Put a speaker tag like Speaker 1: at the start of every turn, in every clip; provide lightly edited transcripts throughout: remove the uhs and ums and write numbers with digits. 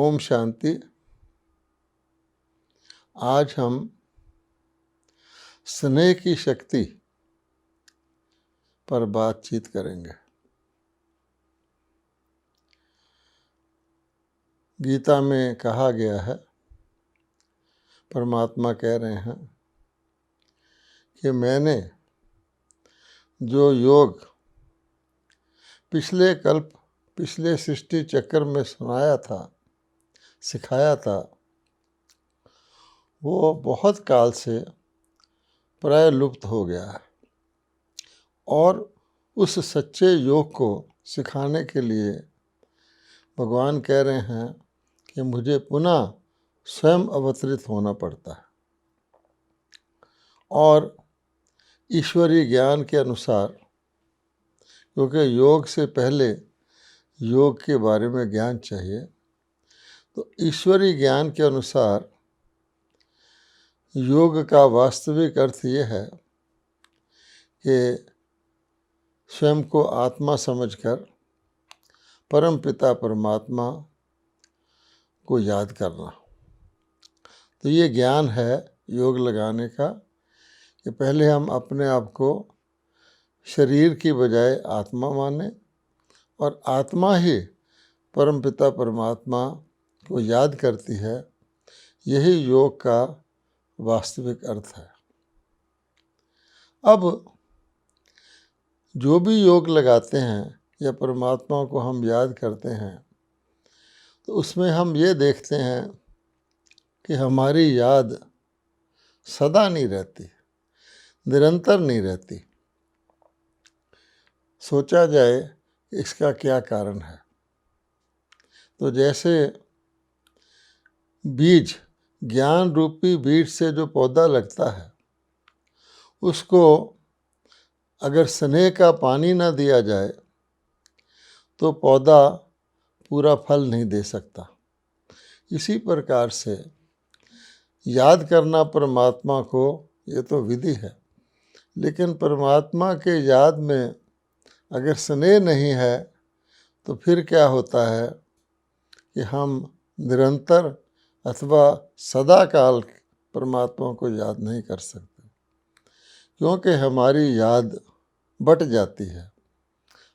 Speaker 1: ओम शांति। आज हम स्नेह की शक्ति पर बातचीत करेंगे। गीता में कहा गया है, परमात्मा कह रहे हैं कि मैंने जो योग पिछले सृष्टि चक्र में सुनाया था, सिखाया था, वो बहुत काल से प्राय लुप्त हो गया है और उस सच्चे योग को सिखाने के लिए भगवान कह रहे हैं कि मुझे पुनः स्वयं अवतरित होना पड़ता है। और ईश्वरीय ज्ञान के अनुसार, क्योंकि योग से पहले योग के बारे में ज्ञान चाहिए, तो ईश्वरीय ज्ञान के अनुसार योग का वास्तविक अर्थ ये है कि स्वयं को आत्मा समझकर परम पिता परमात्मा को याद करना। तो ये ज्ञान है योग लगाने का कि पहले हम अपने आप को शरीर की बजाय आत्मा माने और आत्मा ही परम पिता परमात्मा को याद करती है। यही योग का वास्तविक अर्थ है। अब जो भी योग लगाते हैं या परमात्मा को हम याद करते हैं, तो उसमें हम ये देखते हैं कि हमारी याद सदा नहीं रहती, निरंतर नहीं रहती। सोचा जाए इसका क्या कारण है, तो जैसे बीज, ज्ञान रूपी बीज से जो पौधा लगता है, उसको अगर स्नेह का पानी ना दिया जाए तो पौधा पूरा फल नहीं दे सकता। इसी प्रकार से याद करना परमात्मा को, ये तो विधि है, लेकिन परमात्मा के याद में अगर स्नेह नहीं है तो फिर क्या होता है कि हम निरंतर अथवा सदा काल परमात्मा को याद नहीं कर सकते, क्योंकि हमारी याद बट जाती है।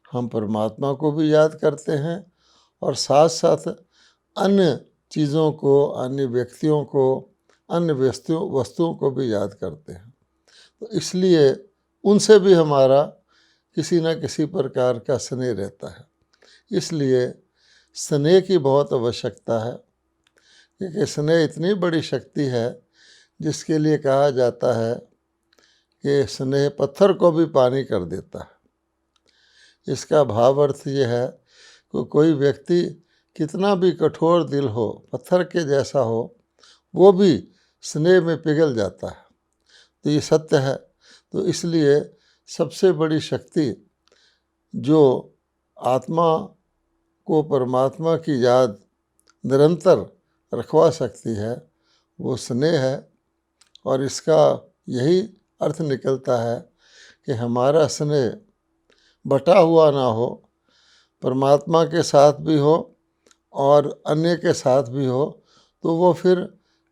Speaker 1: हम परमात्मा को भी याद करते हैं और साथ साथ अन्य चीज़ों को, अन्य व्यक्तियों को, अन्य वस्तुओं को भी याद करते हैं। तो इसलिए उनसे भी हमारा किसी न किसी प्रकार का स्नेह रहता है। इसलिए स्नेह की बहुत आवश्यकता है, क्योंकि स्नेह इतनी बड़ी शक्ति है जिसके लिए कहा जाता है कि स्नेह पत्थर को भी पानी कर देता है। इसका भाव अर्थ ये है कि कोई व्यक्ति कितना भी कठोर दिल हो, पत्थर के जैसा हो, वो भी स्नेह में पिघल जाता है। तो ये सत्य है। तो इसलिए सबसे बड़ी शक्ति जो आत्मा को परमात्मा की याद निरंतर रखवा सकती है, वो स्नेह है। और इसका यही अर्थ निकलता है कि हमारा स्नेह बटा हुआ ना हो, परमात्मा के साथ भी हो और अन्य के साथ भी हो, तो वो फिर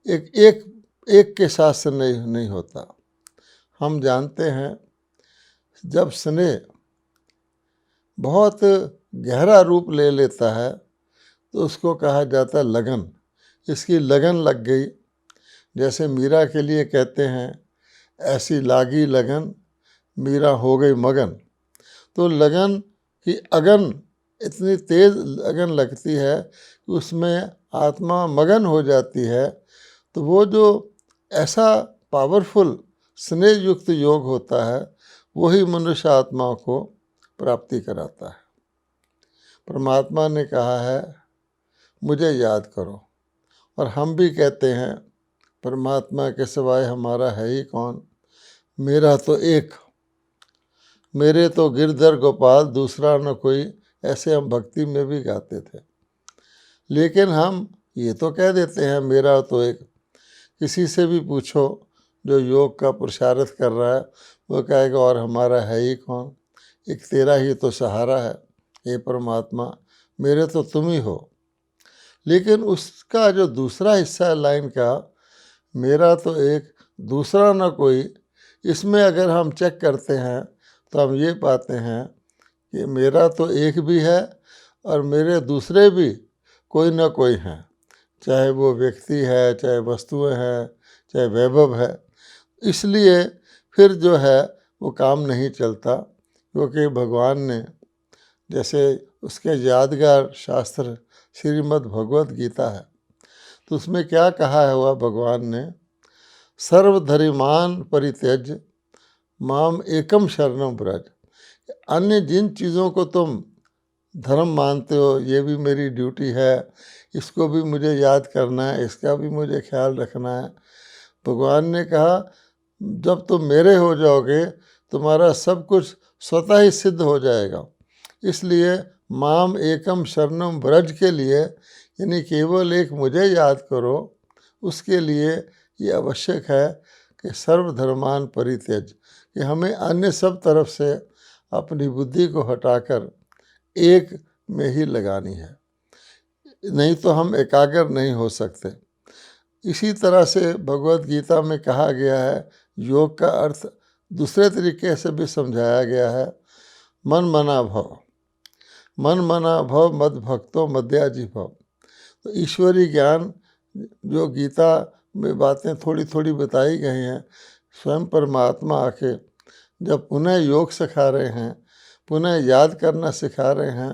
Speaker 1: एक के साथ स्नेह नहीं होता। हम जानते हैं, जब स्नेह बहुत गहरा रूप ले लेता है तो उसको कहा जाता है लगन। इसकी लगन लग गई। जैसे मीरा के लिए कहते हैं, ऐसी लागी लगन मीरा हो गई मगन। तो लगन की अगन, इतनी तेज लगन लगती है कि उसमें आत्मा मगन हो जाती है। तो वो जो ऐसा पावरफुल स्नेह युक्त योग होता है, वही मनुष्य आत्मा को प्राप्ति कराता है। परमात्मा ने कहा है, मुझे याद करो। और हम भी कहते हैं, परमात्मा के सिवाय हमारा है ही कौन, मेरा तो एक, मेरे तो गिरधर गोपाल दूसरा न कोई, ऐसे हम भक्ति में भी गाते थे। लेकिन हम ये तो कह देते हैं, मेरा तो एक। किसी से भी पूछो जो योग का पुरुषार्थ कर रहा है, वो कहेगा और हमारा है ही कौन, एक तेरा ही तो सहारा है, हे परमात्मा, मेरे तो तुम ही हो। लेकिन उसका जो दूसरा हिस्सा है लाइन का, मेरा तो एक दूसरा न कोई, इसमें अगर हम चेक करते हैं तो हम ये पाते हैं कि मेरा तो एक भी है और मेरे दूसरे भी कोई न कोई हैं, चाहे वो व्यक्ति है, चाहे वस्तुएं हैं, चाहे वैभव है। इसलिए फिर जो है वो काम नहीं चलता, क्योंकि भगवान ने, जैसे उसके यादगार शास्त्र श्रीमद् भगवत गीता है, तो उसमें क्या कहा हुआ भगवान ने, सर्वधर्मान परित्यज्य माम एकम शरणम व्रज। अन्य जिन चीज़ों को तुम धर्म मानते हो, ये भी मेरी ड्यूटी है, इसको भी मुझे याद करना है, इसका भी मुझे ख्याल रखना है। भगवान ने कहा जब तुम मेरे हो जाओगे तुम्हारा सब कुछ स्वतः ही सिद्ध हो जाएगा। इसलिए माम एकम शरणम व्रज के लिए, यानी केवल एक मुझे याद करो, उसके लिए ये आवश्यक है कि सर्वधर्मान परित्यज, कि हमें अन्य सब तरफ से अपनी बुद्धि को हटाकर एक में ही लगानी है, नहीं तो हम एकाग्र नहीं हो सकते। इसी तरह से भगवत गीता में कहा गया है, योग का अर्थ दूसरे तरीके से भी समझाया गया है, मन मना भव, मन मना भव मद भक्तो मध्याजी भव। तो ईश्वरीय ज्ञान जो गीता में बातें थोड़ी थोड़ी बताई गई हैं, स्वयं परमात्मा आके जब पुनः योग सिखा रहे हैं, पुनः याद करना सिखा रहे हैं,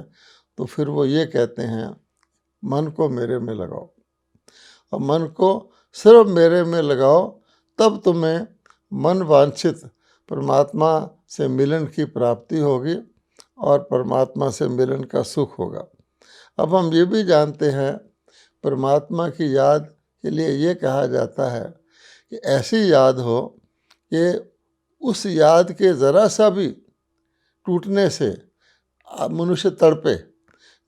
Speaker 1: तो फिर वो ये कहते हैं मन को मेरे में लगाओ, और मन को सिर्फ मेरे में लगाओ, तब तुम्हें मन वांछित परमात्मा से मिलन की प्राप्ति होगी और परमात्मा से मिलन का सुख होगा। अब हम ये भी जानते हैं परमात्मा की याद के लिए ये कहा जाता है कि ऐसी याद हो कि उस याद के ज़रा सा भी टूटने से मनुष्य तड़पे।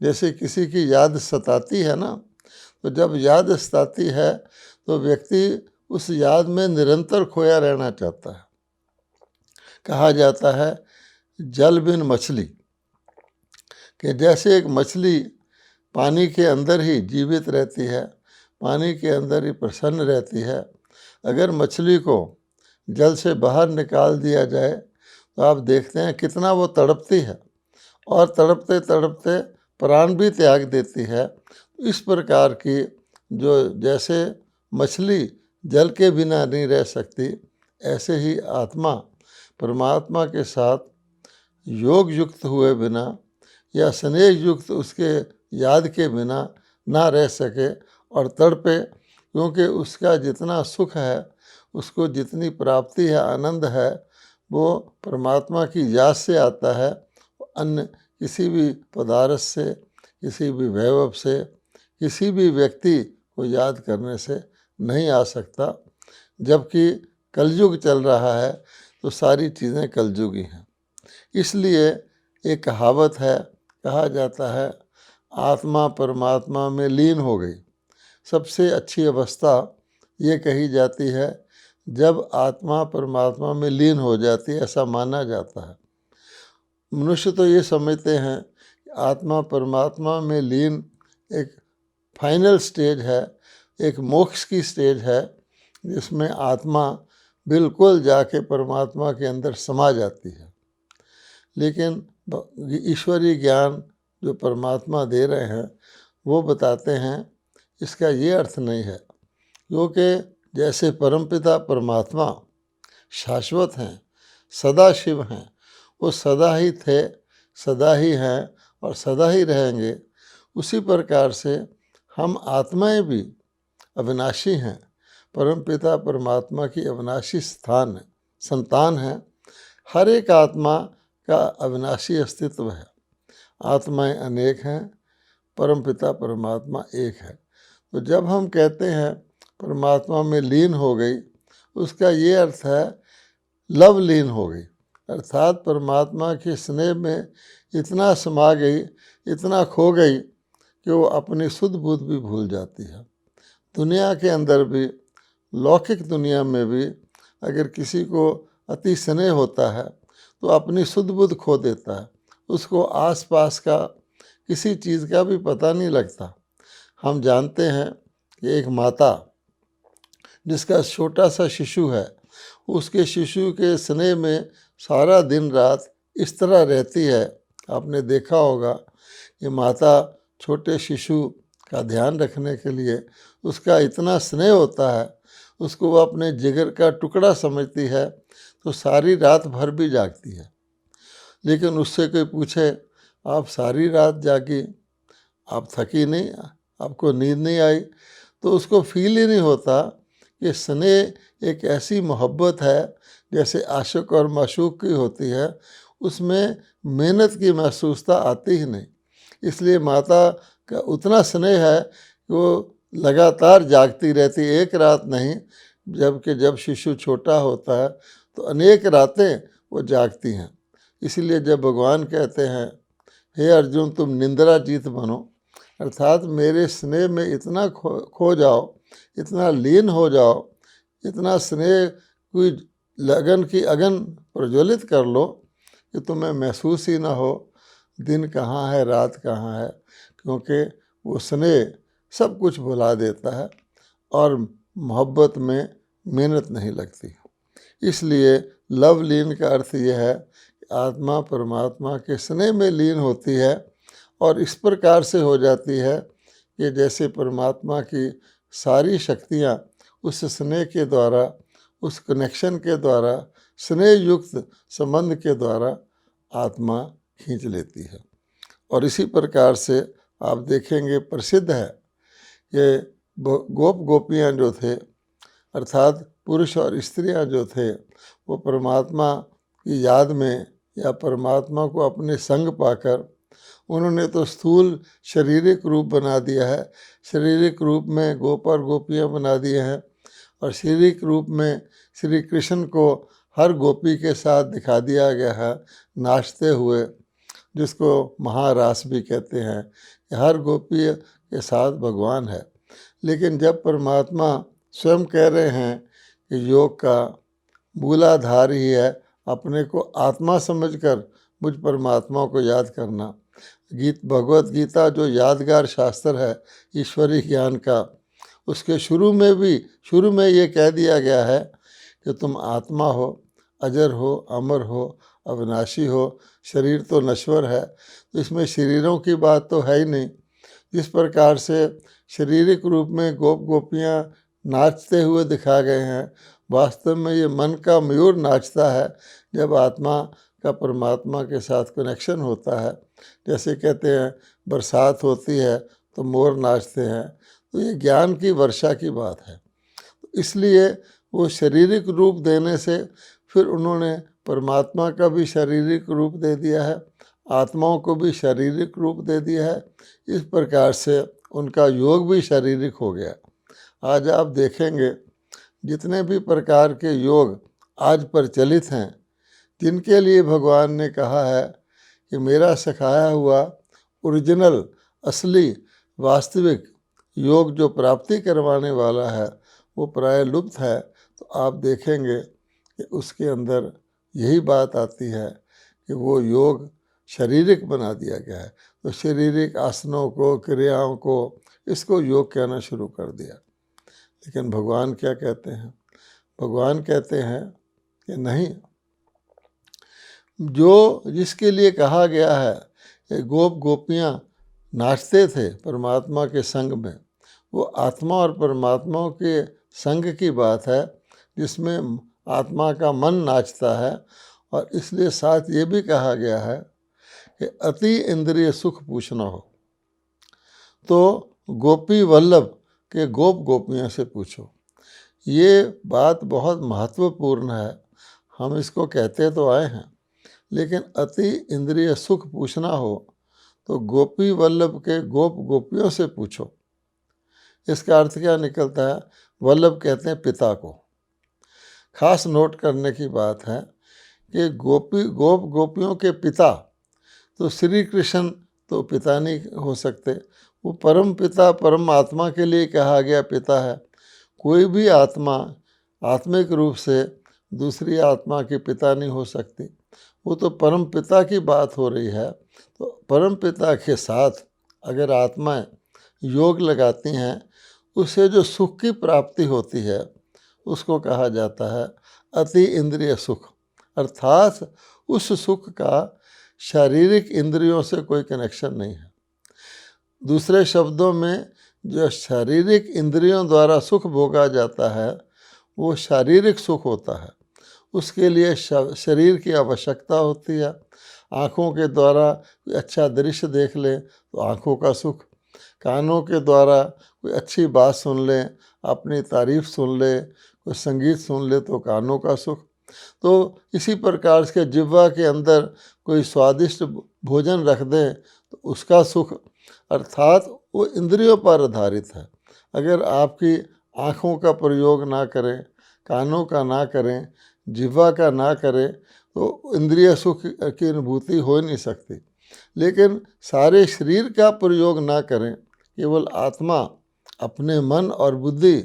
Speaker 1: जैसे किसी की याद सताती है ना, तो जब याद सताती है तो व्यक्ति उस याद में निरंतर खोया रहना चाहता है। कहा जाता है जल बिन मछली, कि जैसे एक मछली पानी के अंदर ही जीवित रहती है, पानी के अंदर ही प्रसन्न रहती है, अगर मछली को जल से बाहर निकाल दिया जाए तो आप देखते हैं कितना वो तड़पती है, और तड़पते तड़पते प्राण भी त्याग देती है। इस प्रकार की जो, जैसे मछली जल के बिना नहीं रह सकती, ऐसे ही आत्मा परमात्मा के साथ योग युक्त हुए बिना या स्नेह युक्त उसके याद के बिना ना रह सके और तड़पे, क्योंकि उसका जितना सुख है, उसको जितनी प्राप्ति है, आनंद है, वो परमात्मा की याद से आता है, अन्य किसी भी पदार्थ से, किसी भी वैभव से, किसी भी व्यक्ति को याद करने से नहीं आ सकता। जबकि कलयुग चल रहा है तो सारी चीज़ें कलयुगी हैं। इसलिए एक कहावत है, कहा जाता है आत्मा परमात्मा में लीन हो गई। सबसे अच्छी अवस्था ये कही जाती है जब आत्मा परमात्मा में लीन हो जाती है, ऐसा माना जाता है। मनुष्य तो ये समझते हैं कि आत्मा परमात्मा में लीन एक फाइनल स्टेज है, एक मोक्ष की स्टेज है, जिसमें आत्मा बिल्कुल जाके परमात्मा के अंदर समा जाती है। लेकिन ईश्वरीय ज्ञान जो परमात्मा दे रहे हैं वो बताते हैं इसका ये अर्थ नहीं है, क्योंकि जैसे परमपिता परमात्मा शाश्वत हैं, सदा शिव हैं, वो सदा ही थे, सदा ही हैं और सदा ही रहेंगे, उसी प्रकार से हम आत्माएं भी अविनाशी हैं, परमपिता परमात्मा की अविनाशी संतान हैं। हर एक आत्मा का अविनाशी अस्तित्व है। आत्माएं अनेक हैं, परमपिता परमात्मा एक है। तो जब हम कहते हैं परमात्मा में लीन हो गई, उसका ये अर्थ है लव लीन हो गई, अर्थात परमात्मा के स्नेह में इतना समा गई, इतना खो गई कि वो अपनी सुध बुध भी भूल जाती है। दुनिया के अंदर भी, लौकिक दुनिया में भी, अगर किसी को अति स्नेह होता है तो अपनी सुध बुध खो देता है, उसको आसपास का किसी चीज़ का भी पता नहीं लगता। हम जानते हैं कि एक माता जिसका छोटा सा शिशु है, उसके शिशु के स्नेह में सारा दिन रात इस तरह रहती है। आपने देखा होगा कि माता छोटे शिशु का ध्यान रखने के लिए उसका इतना स्नेह होता है, उसको वो अपने जिगर का टुकड़ा समझती है, तो सारी रात भर भी जागती है। लेकिन उससे कोई पूछे, आप सारी रात जागी, आप थकी नहीं, आपको नींद नहीं आई, तो उसको फील ही नहीं होता कि स्नेह एक ऐसी मोहब्बत है जैसे आशिक और माशूक की होती है, उसमें मेहनत की महसूसता आती ही नहीं। इसलिए माता का उतना स्नेह है कि वो लगातार जागती रहती, एक रात नहीं, जबकि जब शिशु छोटा होता है तो अनेक रातें वो जागती हैं। इसीलिए जब भगवान कहते हैं, हे अर्जुन तुम निंद्रा जीत बनो, अर्थात मेरे स्नेह में इतना खो जाओ, इतना लीन हो जाओ, इतना स्नेह कोई लगन की अगन प्रज्वलित कर लो कि तुम्हें महसूस ही ना हो दिन कहाँ है रात कहाँ है, क्योंकि वो स्नेह सब कुछ भुला देता है और मोहब्बत में मेहनत नहीं लगती। इसलिए लव लीन का अर्थ यह है कि आत्मा परमात्मा के स्नेह में लीन होती है और इस प्रकार से हो जाती है कि जैसे परमात्मा की सारी शक्तियाँ उस स्नेह के द्वारा, उस कनेक्शन के द्वारा, स्नेह युक्त संबंध के द्वारा आत्मा खींच लेती है। और इसी प्रकार से आप देखेंगे प्रसिद्ध है कि गोप गोपियाँ जो थे, अर्थात पुरुष और स्त्रियाँ जो थे, वो परमात्मा की याद में या परमात्मा को अपने संग पाकर उन्होंने तो स्थूल शारीरिक रूप बना दिया है, शारीरिक रूप में गोप और गोपियाँ बना दिए हैं, और शारीरिक रूप में श्री कृष्ण को हर गोपी के साथ दिखा दिया गया है नाचते हुए, जिसको महारास भी कहते हैं कि हर गोपी के साथ भगवान है। लेकिन जब परमात्मा स्वयं कह रहे हैं कि योग का मूलाधार ही है अपने को आत्मा समझकर मुझ परमात्मा को याद करना, भगवत गीता जो यादगार शास्त्र है ईश्वरीय ज्ञान का, उसके शुरू में ये कह दिया गया है कि तुम आत्मा हो, अजर हो, अमर हो, अविनाशी हो, शरीर तो नश्वर है, तो इसमें शरीरों की बात तो है ही नहीं। जिस प्रकार से शारीरिक रूप में गोप गोपियाँ नाचते हुए दिखा गए हैं, वास्तव में ये मन का मयूर नाचता है जब आत्मा का परमात्मा के साथ कनेक्शन होता है। जैसे कहते हैं बरसात होती है तो मोर नाचते हैं, तो ये ज्ञान की वर्षा की बात है। इसलिए वो शारीरिक रूप देने से फिर उन्होंने परमात्मा का भी शारीरिक रूप दे दिया है, आत्माओं को भी शारीरिक रूप दे दिया है। इस प्रकार से उनका योग भी शारीरिक हो गया। आज आप देखेंगे जितने भी प्रकार के योग आज प्रचलित हैं, जिनके लिए भगवान ने कहा है कि मेरा सिखाया हुआ ओरिजिनल असली वास्तविक योग जो प्राप्ति करवाने वाला है वो प्राय लुप्त है, तो आप देखेंगे कि उसके अंदर यही बात आती है कि वो योग शारीरिक बना दिया गया है। तो शारीरिक आसनों को, क्रियाओं को, इसको योग कहना शुरू कर दिया। लेकिन भगवान क्या कहते हैं? भगवान कहते हैं कि नहीं, जो जिसके लिए कहा गया है कि गोप गोपियाँ नाचते थे परमात्मा के संग में, वो आत्मा और परमात्मा के संग की बात है जिसमें आत्मा का मन नाचता है। और इसलिए साथ ये भी कहा गया है कि अति इंद्रिय सुख पूछना हो तो गोपी वल्लभ के गोप गोपियों से पूछो। ये बात बहुत महत्वपूर्ण है, हम इसको कहते तो आए हैं, लेकिन अति इंद्रिय सुख पूछना हो तो गोपी वल्लभ के गोप गोपियों से पूछो। इसका अर्थ क्या निकलता है? वल्लभ कहते हैं पिता को। खास नोट करने की बात है कि गोप गोपियों के पिता तो श्री कृष्ण तो पिता नहीं हो सकते, वो परम पिता परम आत्मा के लिए कहा गया पिता है। कोई भी आत्मा आत्मिक रूप से दूसरी आत्मा के पिता नहीं हो सकती, वो तो परम पिता की बात हो रही है। तो परम पिता के साथ अगर आत्माएं योग लगाती हैं, उससे जो सुख की प्राप्ति होती है उसको कहा जाता है अति इंद्रिय सुख। अर्थात उस सुख का शारीरिक इंद्रियों से कोई कनेक्शन नहीं है। दूसरे शब्दों में जो शारीरिक इंद्रियों द्वारा सुख भोगा जाता है वो शारीरिक सुख होता है। उसके लिए शरीर की आवश्यकता होती है। आँखों के द्वारा कोई अच्छा दृश्य देख लें तो आँखों का सुख, कानों के द्वारा कोई अच्छी बात सुन लें, अपनी तारीफ सुन ले, कोई संगीत सुन ले तो कानों का सुख। तो इसी प्रकार से जिह्वा के अंदर कोई स्वादिष्ट भोजन रख दें तो उसका सुख। अर्थात वो इंद्रियों पर आधारित है। अगर आपकी आँखों का प्रयोग ना करें, कानों का ना करें, जिह्वा का ना करें तो इंद्रिय सुख की अनुभूति हो नहीं सकती। लेकिन सारे शरीर का प्रयोग ना करें, केवल आत्मा अपने मन और बुद्धि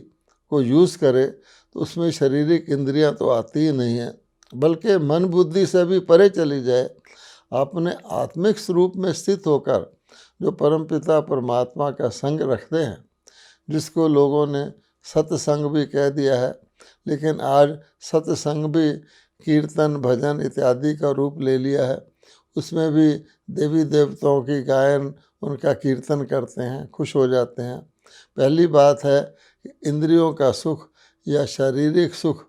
Speaker 1: को यूज़ करे तो उसमें शारीरिक इंद्रियां तो आती ही नहीं है, बल्कि मन बुद्धि से भी परे चली जाए। अपने आत्मिक स्वरूप में स्थित होकर जो परमपिता परमात्मा का संग रखते हैं, जिसको लोगों ने सत्संग भी कह दिया है, लेकिन आज सत्संग भी कीर्तन भजन इत्यादि का रूप ले लिया है। उसमें भी देवी देवताओं की गायन, उनका कीर्तन करते हैं, खुश हो जाते हैं। पहली बात है कि इंद्रियों का सुख या शारीरिक सुख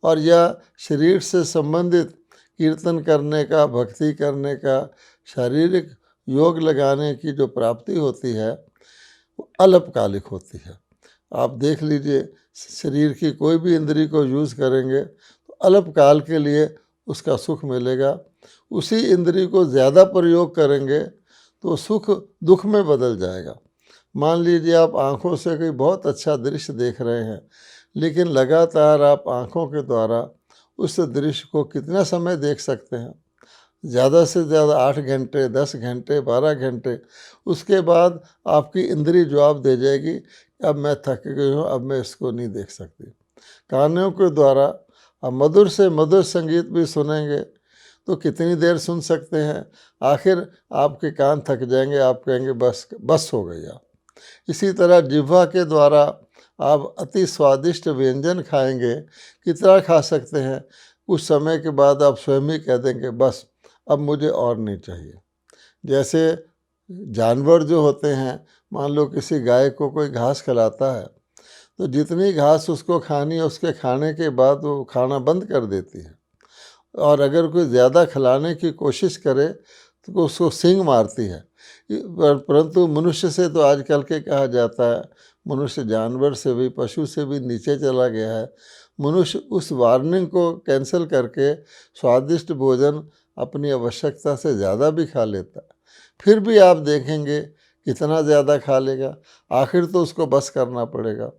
Speaker 1: और या शरीर से संबंधित कीर्तन करने का, भक्ति करने का, शारीरिक योग लगाने की जो प्राप्ति होती है वो अल्पकालिक होती है। आप देख लीजिए, शरीर की कोई भी इंद्री को यूज़ करेंगे तो अल्पकाल के लिए उसका सुख मिलेगा। उसी इंद्री को ज़्यादा प्रयोग करेंगे तो सुख दुख में बदल जाएगा। मान लीजिए आप आँखों से कोई बहुत अच्छा दृश्य देख रहे हैं, लेकिन लगातार आप आँखों के द्वारा उस दृश्य को कितना समय देख सकते हैं? ज़्यादा से ज़्यादा 8 घंटे, 10 घंटे, 12 घंटे। उसके बाद आपकी इंद्री जवाब दे जाएगी, अब मैं थक गई हूँ, अब मैं इसको नहीं देख सकती। कानों के द्वारा आप मधुर से मधुर संगीत भी सुनेंगे तो कितनी देर सुन सकते हैं? आखिर आपके कान थक जाएंगे, आप कहेंगे बस बस हो गई आप। इसी तरह जिह्वा के द्वारा आप अति स्वादिष्ट व्यंजन खाएंगे, कितना खा सकते हैं? कुछ समय के बाद आप स्वयं ही कह देंगे बस अब मुझे और नहीं चाहिए। जैसे जानवर जो होते हैं, मान लो किसी गाय को कोई घास खिलाता है तो जितनी घास उसको खानी है उसके खाने के बाद वो खाना बंद कर देती है। और अगर कोई ज़्यादा खिलाने की कोशिश करे तो उसको सींग मारती है। परंतु मनुष्य से तो आजकल के कहा जाता है, मनुष्य जानवर से भी, पशु से भी नीचे चला गया है। मनुष्य उस वार्निंग को कैंसिल करके स्वादिष्ट भोजन अपनी आवश्यकता से ज़्यादा भी खा लेता है। फिर भी आप देखेंगे कितना ज़्यादा खा लेगा, आखिर तो उसको बस करना पड़ेगा।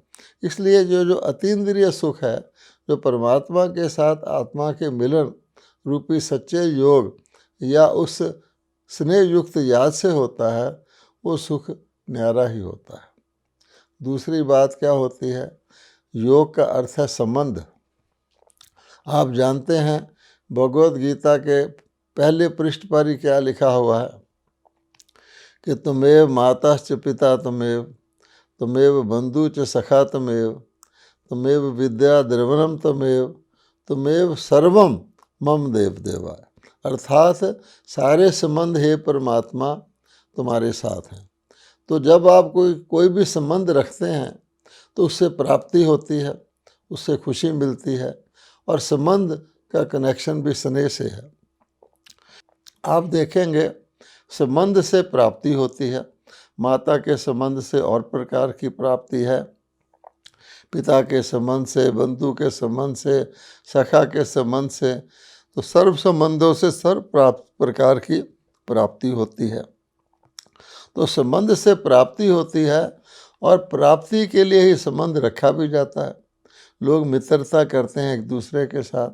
Speaker 1: इसलिए जो अतीन्द्रिय सुख है, जो परमात्मा के साथ आत्मा के मिलन रूपी सच्चे योग या उस स्नेह युक्त याद से होता है, वो सुख न्यारा ही होता है। दूसरी बात क्या होती है? योग का अर्थ है संबंध। आप जानते हैं भगवद गीता के पहले पृष्ठ पर ही क्या लिखा हुआ है कि तुमेव माता च पिता तुमेव बंधु च सखा तुमेव विद्या द्रवणम तुमेव सर्वम मम देव देवा। अर्थात सारे संबंध हे परमात्मा तुम्हारे साथ हैं। तो जब आप कोई भी संबंध रखते हैं तो उससे प्राप्ति होती है, उससे खुशी मिलती है, और संबंध का कनेक्शन भी स्नेह से है। आप देखेंगे संबंध से प्राप्ति होती है। माता के संबंध से और प्रकार की प्राप्ति है, पिता के संबंध से, बंधु के संबंध से, सखा के संबंध से, तो सर्व संबंधों से सर्व प्रकार की प्राप्ति होती है। तो संबंध से प्राप्ति होती है और प्राप्ति के लिए ही संबंध रखा भी जाता है। लोग मित्रता करते हैं एक दूसरे के साथ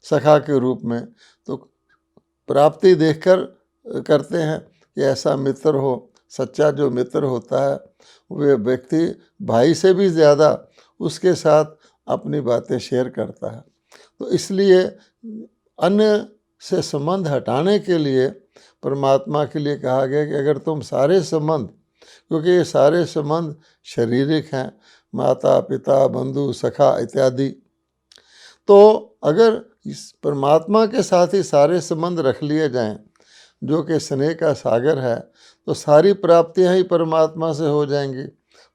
Speaker 1: सखा के रूप में, तो प्राप्ति देखकर करते हैं कि ऐसा मित्र हो। सच्चा जो मित्र होता है वह व्यक्ति भाई से भी ज़्यादा उसके साथ अपनी बातें शेयर करता है। तो इसलिए अन्य से संबंध हटाने के लिए परमात्मा के लिए कहा गया कि अगर तुम सारे संबंध क्योंकि ये सारे संबंध शारीरिक हैं, माता पिता बंधु सखा इत्यादि। तो अगर इस परमात्मा के साथ ही सारे संबंध रख लिए जाएं, जो कि स्नेह का सागर है, तो सारी प्राप्तियां ही परमात्मा से हो जाएंगी।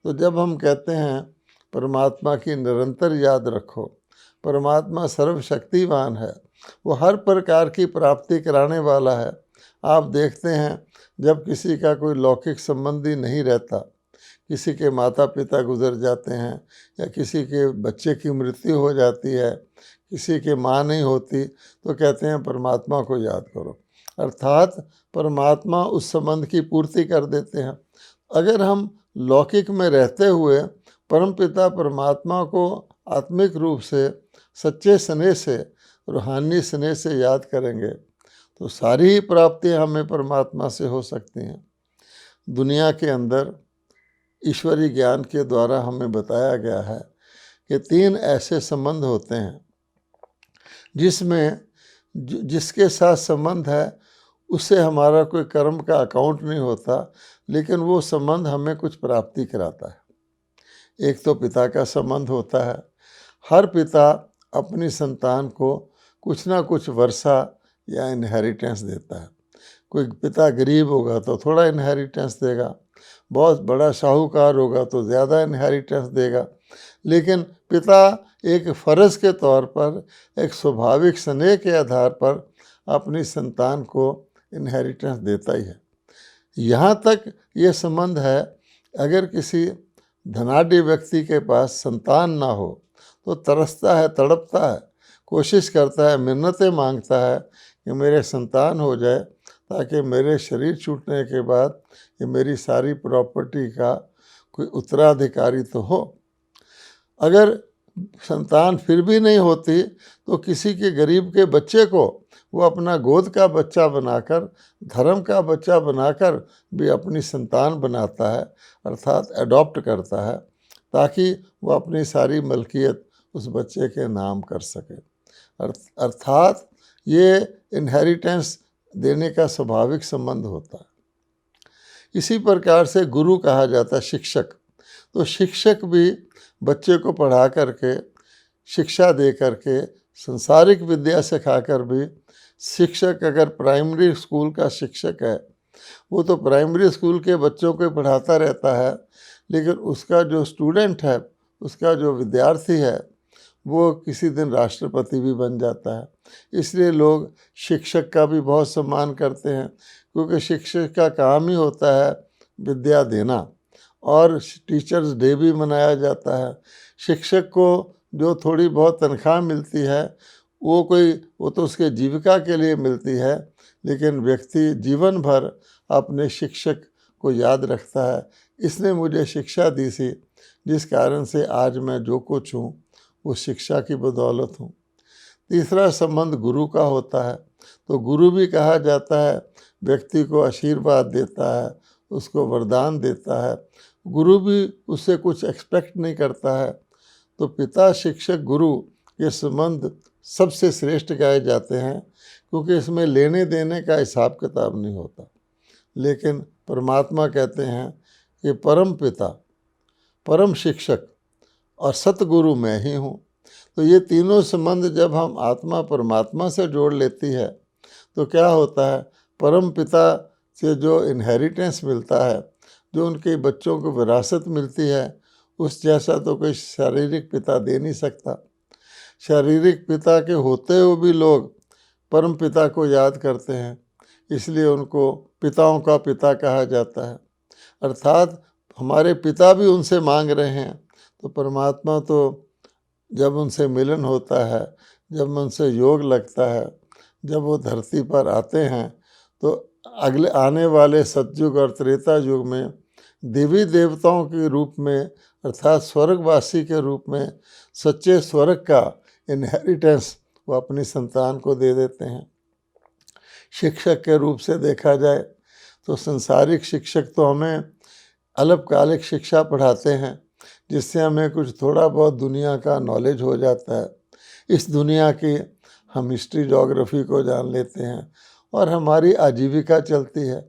Speaker 1: तो जब हम कहते हैं परमात्मा की निरंतर याद रखो, परमात्मा सर्वशक्तिवान है, वो हर प्रकार की प्राप्ति कराने वाला है। आप देखते हैं जब किसी का कोई लौकिक संबंधी नहीं रहता, किसी के माता पिता गुजर जाते हैं या किसी के बच्चे की मृत्यु हो जाती है, किसी के माँ नहीं होती, तो कहते हैं परमात्मा को याद करो, अर्थात परमात्मा उस संबंध की पूर्ति कर देते हैं। अगर हम लौकिक में रहते हुए परमपिता परमात्मा को आत्मिक रूप से सच्चे स्नेह से, रूहानी स्नेह से याद करेंगे, तो सारी ही प्राप्तियाँ हमें परमात्मा से हो सकती हैं। दुनिया के अंदर ईश्वरीय ज्ञान के द्वारा हमें बताया गया है कि 3 ऐसे संबंध होते हैं जिसमें जिसके साथ संबंध है उससे हमारा कोई कर्म का अकाउंट नहीं होता, लेकिन वो संबंध हमें कुछ प्राप्ति कराता है। एक तो पिता का संबंध होता है। हर पिता अपनी संतान को कुछ ना कुछ वर्षा या इनहेरिटेंस देता है। कोई पिता गरीब होगा तो थोड़ा इनहेरिटेंस देगा, बहुत बड़ा साहूकार होगा तो ज़्यादा इनहेरिटेंस देगा, लेकिन पिता एक फ़र्ज के तौर पर, एक स्वाभाविक स्नेह के आधार पर अपनी संतान को इनहेरिटेंस देता ही है। यहाँ तक ये संबंध है, अगर किसी धनाढ्य व्यक्ति के पास संतान ना हो तो तरसता है, तड़पता है, कोशिश करता है, मिन्नतें मांगता है कि मेरे संतान हो जाए ताकि मेरे शरीर छूटने के बाद ये मेरी सारी प्रॉपर्टी का कोई उत्तराधिकारी तो हो। अगर संतान फिर भी नहीं होती तो किसी के गरीब के बच्चे को वो अपना गोद का बच्चा बनाकर, धर्म का बच्चा बनाकर भी अपनी संतान बनाता है, अर्थात अडॉप्ट करता है, ताकि वो अपनी सारी मलकियत उस बच्चे के नाम कर सके। अर्थात ये इनहेरिटेंस देने का स्वाभाविक संबंध होता है। इसी प्रकार से गुरु कहा जाता है शिक्षक। तो शिक्षक भी बच्चे को पढ़ा करके, शिक्षा दे करके, संसारिक विद्या सिखा कर भी, शिक्षक अगर प्राइमरी स्कूल का शिक्षक है, वो तो प्राइमरी स्कूल के बच्चों को पढ़ाता रहता है, लेकिन उसका जो स्टूडेंट है, उसका जो विद्यार्थी है, वो किसी दिन राष्ट्रपति भी बन जाता है। इसलिए लोग शिक्षक का भी बहुत सम्मान करते हैं, क्योंकि शिक्षक का काम ही होता है विद्या देना, और टीचर्स डे भी मनाया जाता है। शिक्षक को जो थोड़ी बहुत तनख्वाह मिलती है वो तो उसके जीविका के लिए मिलती है, लेकिन व्यक्ति जीवन भर अपने शिक्षक को याद रखता है, इसने मुझे शिक्षा दी थी, जिस कारण से आज मैं जो कुछ हूँ वो शिक्षा की बदौलत हूँ। तीसरा संबंध गुरु का होता है। तो गुरु भी कहा जाता है, व्यक्ति को आशीर्वाद देता है, उसको वरदान देता है, गुरु भी उससे कुछ एक्सपेक्ट नहीं करता है। तो पिता शिक्षक गुरु ये संबंध सबसे श्रेष्ठ गाए जाते हैं, क्योंकि इसमें लेने देने का हिसाब किताब नहीं होता। लेकिन परमात्मा कहते हैं कि परम पिता, परम शिक्षक और सतगुरु मैं ही हूँ। तो ये तीनों संबंध जब हम आत्मा परमात्मा से जोड़ लेती है तो क्या होता है, परम पिता से जो इनहेरिटेंस मिलता है, जो उनके बच्चों को विरासत मिलती है, उस जैसा तो कोई शारीरिक पिता दे नहीं सकता। शारीरिक पिता के होते हुए भी लोग परम पिता को याद करते हैं, इसलिए उनको पिताओं का पिता कहा जाता है। अर्थात हमारे पिता भी उनसे मांग रहे हैं। तो परमात्मा तो जब उनसे मिलन होता है, जब उनसे योग लगता है, जब वो धरती पर आते हैं, तो अगले आने वाले सतयुग और त्रेता युग में देवी देवताओं के रूप में, अर्थात स्वर्गवासी के रूप में, सच्चे स्वर्ग का इनहेरिटेंस वो अपनी संतान को दे देते हैं। शिक्षक के रूप से देखा जाए तो संसारिक शिक्षक तो हमें अल्पकालिक शिक्षा पढ़ाते हैं, जिससे हमें कुछ थोड़ा बहुत दुनिया का नॉलेज हो जाता है। इस दुनिया की हम हिस्ट्री ज्योग्राफी को जान लेते हैं और हमारी आजीविका चलती है।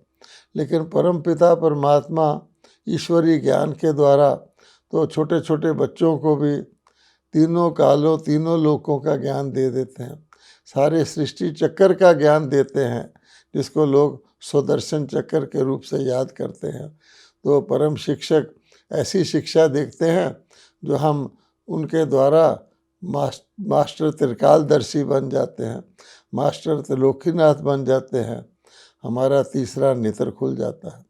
Speaker 1: लेकिन परमपिता परमात्मा ईश्वरीय ज्ञान के द्वारा तो छोटे छोटे बच्चों को भी तीनों कालों तीनों लोकों का ज्ञान दे देते हैं, सारे सृष्टि चक्कर का ज्ञान देते हैं, जिसको लोग स्वदर्शन चक्कर के रूप से याद करते हैं। तो परम शिक्षक ऐसी शिक्षा देखते हैं जो हम उनके द्वारा मास्टर त्रिकालदर्शी बन जाते हैं, मास्टर त्रिलोकीनाथ बन जाते हैं, हमारा तीसरा नेत्र खुल जाता है।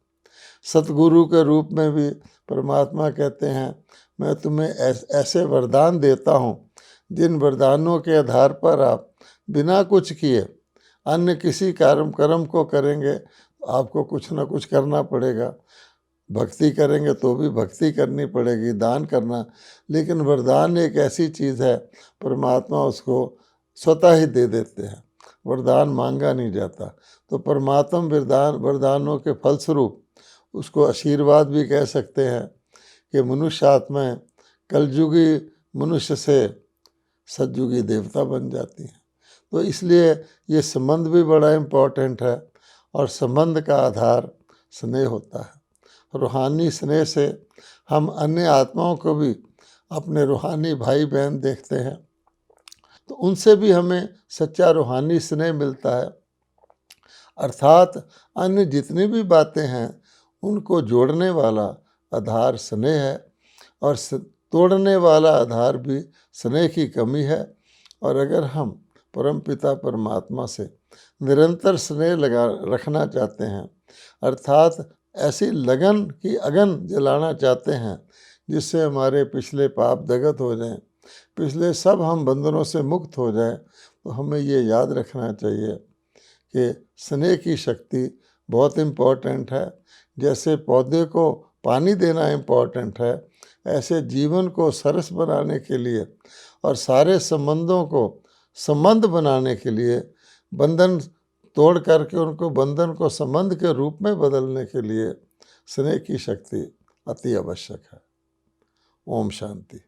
Speaker 1: सतगुरु के रूप में भी परमात्मा कहते हैं, मैं तुम्हें ऐसे वरदान देता हूँ जिन वरदानों के आधार पर आप बिना कुछ किए अन्य किसी कर्म को करेंगे, आपको कुछ ना कुछ करना पड़ेगा। भक्ति करेंगे तो भी भक्ति करनी पड़ेगी, दान करना, लेकिन वरदान एक ऐसी चीज़ है परमात्मा उसको स्वतः ही दे देते हैं, वरदान मांगा नहीं जाता। तो परमात्मा वरदानों के फलस्वरूप उसको आशीर्वाद भी कह सकते हैं कि मनुष्य आत्माएं कलयुगी मनुष्य से सतयुगी देवता बन जाती हैं। तो इसलिए ये संबंध भी बड़ा इम्पोर्टेंट है, और संबंध का आधार स्नेह होता है। रूहानी स्नेह से हम अन्य आत्माओं को भी अपने रूहानी भाई बहन देखते हैं, तो उनसे भी हमें सच्चा रूहानी स्नेह मिलता है। अर्थात अन्य जितनी भी बातें हैं उनको जोड़ने वाला आधार स्नेह है, और तोड़ने वाला आधार भी स्नेह की कमी है। और अगर हम परमपिता परमात्मा से निरंतर स्नेह रखना चाहते हैं, अर्थात ऐसी लगन की अगन जलाना चाहते हैं जिससे हमारे पिछले पाप दगत हो जाएं, पिछले सब हम बंधनों से मुक्त हो जाएं, तो हमें ये याद रखना चाहिए कि स्नेह की शक्ति बहुत इम्पोर्टेंट है। जैसे पौधे को पानी देना इम्पोर्टेंट है, ऐसे जीवन को सरस बनाने के लिए और सारे संबंधों को संबंध बनाने के लिए, बंधन तोड़ करके उनको बंधन को संबंध के रूप में बदलने के लिए स्नेह की शक्ति अति आवश्यक है। ओम शांति।